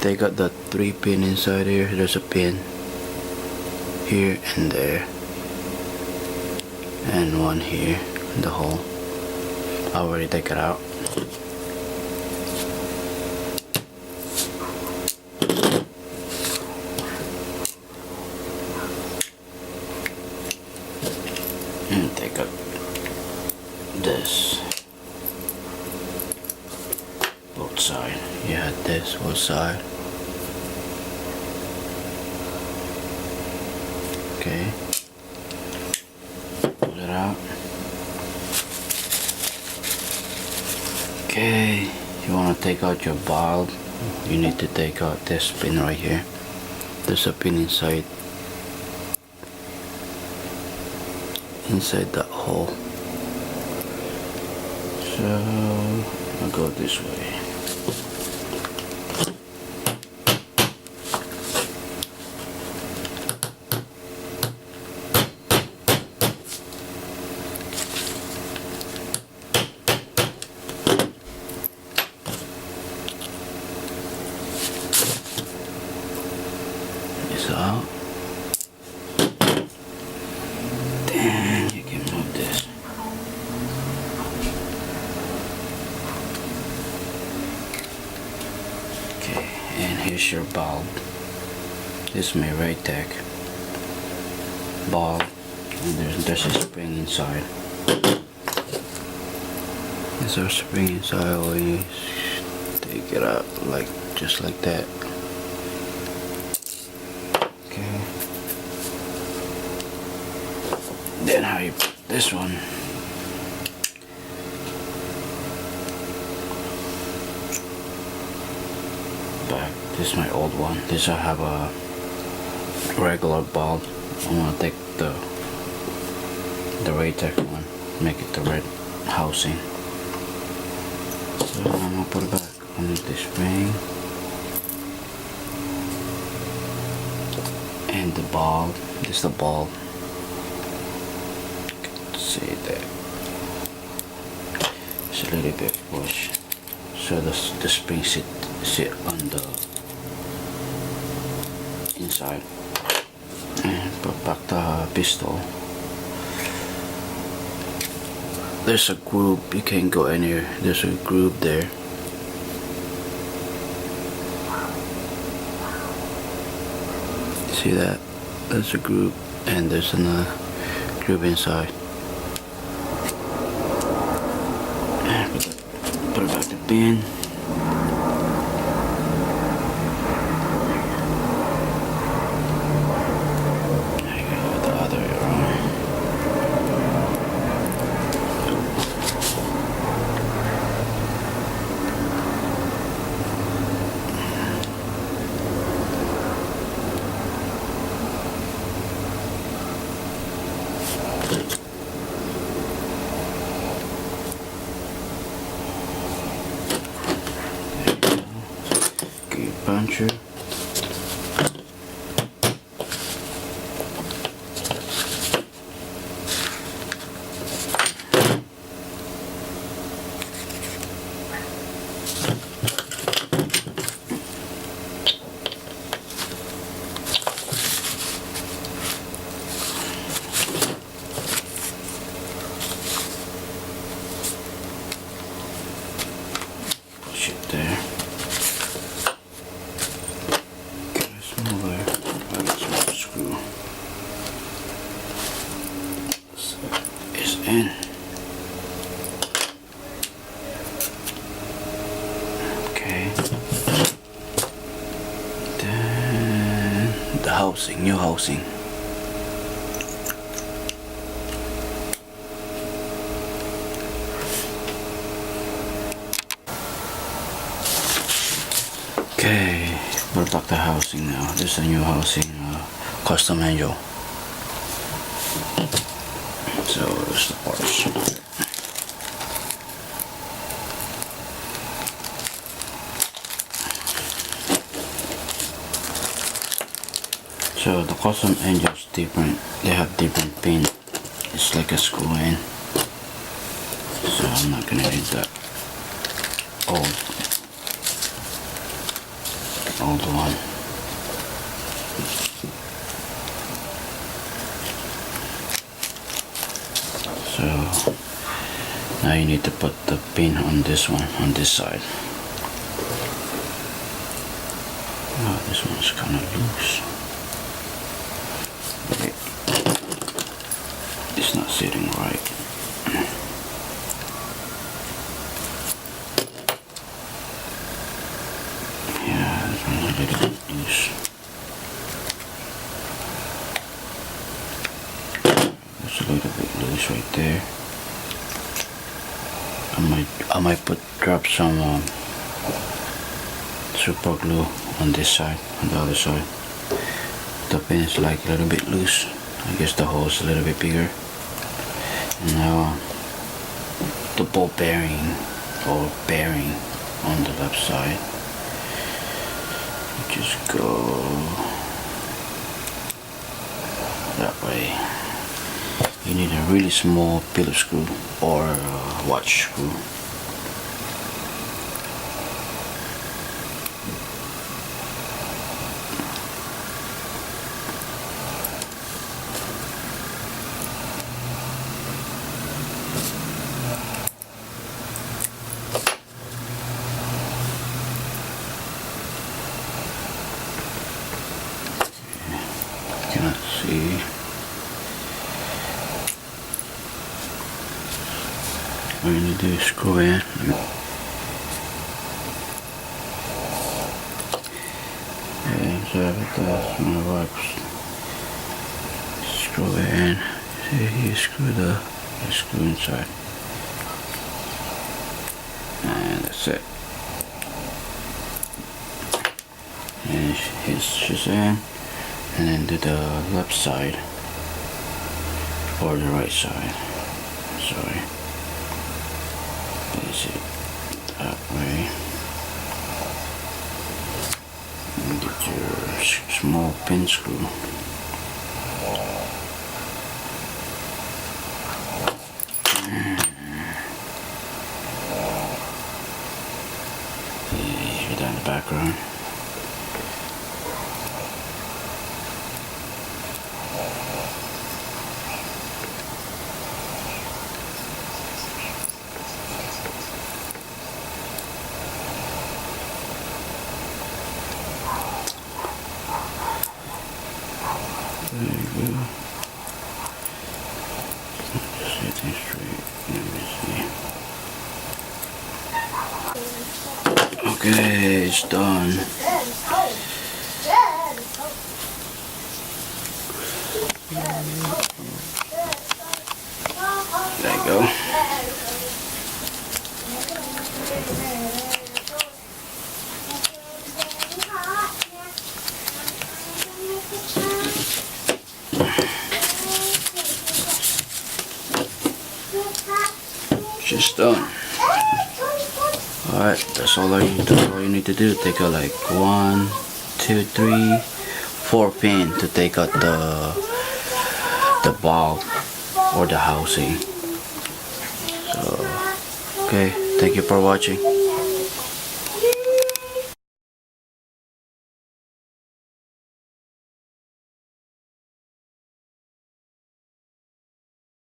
They got the 3 pin inside here. There's a pin here and there, and one here in the hole. I already take it out. And take out this both side. Yeah, this both side. Okay, pull it out. Okay, you want to take out your bulb, you need to take out this pin right here. There's a pin inside that hole. So I'll go this way. This out. Then you can move this. Okay, and here's your bulb. This is my Raytech bulb, and there's a spring inside. There's a spring inside. Always take it out just like that. Okay. Then how you put this one? Back. This is my old one. This I have a regular bulb. I'm gonna take the Raytech one, make it the red housing. So I'm gonna put it back on this spring. And the bulb, this is the bulb. See that? It's a little bit push, so the spring sit on the inside. And put back the pistol. There's a groove, you can't go anywhere. There's a groove there. See that? There's a groove, and there's another groove inside. And put it back the bin. There you go, the other way around. Puncher. Push it there. Screw. So it's in. Okay. Then the housing, new housing. Okay, put back the housing now. This is a new housing, custom angel. So there's the parts. So the custom angels different. They have different pin. It's like a screw in. so I'm not gonna need that old one. So now you need to put the pin on this one, on this side. Oh, this one's kind of loose. Wait. It's not sitting right. Yeah, this one's a little bit loose. It's a little bit loose right there. I might drop some super glue on this side, on the other side. The pin is like a little bit loose. I guess the hole is a little bit bigger. And now the ball bearing or bearing on the left side. Just go that way. You need a really small pillar screw or a watch screw. Cannot see. All you need to do is screw in. And so that's when it works. Screw it in. See, you screw inside. And that's it. And she's in. And then do the left side or the right side. Sorry. Place it that way. And get your small pin screw. Hear that in the background. There you go. Just set things straight. Let me see. Okay, it's done. There you go. Just done. Alright, that's all you need to do. Take out like 1, 2, 3, 4 pin to take out the bulb or the housing. So okay, thank you for watching.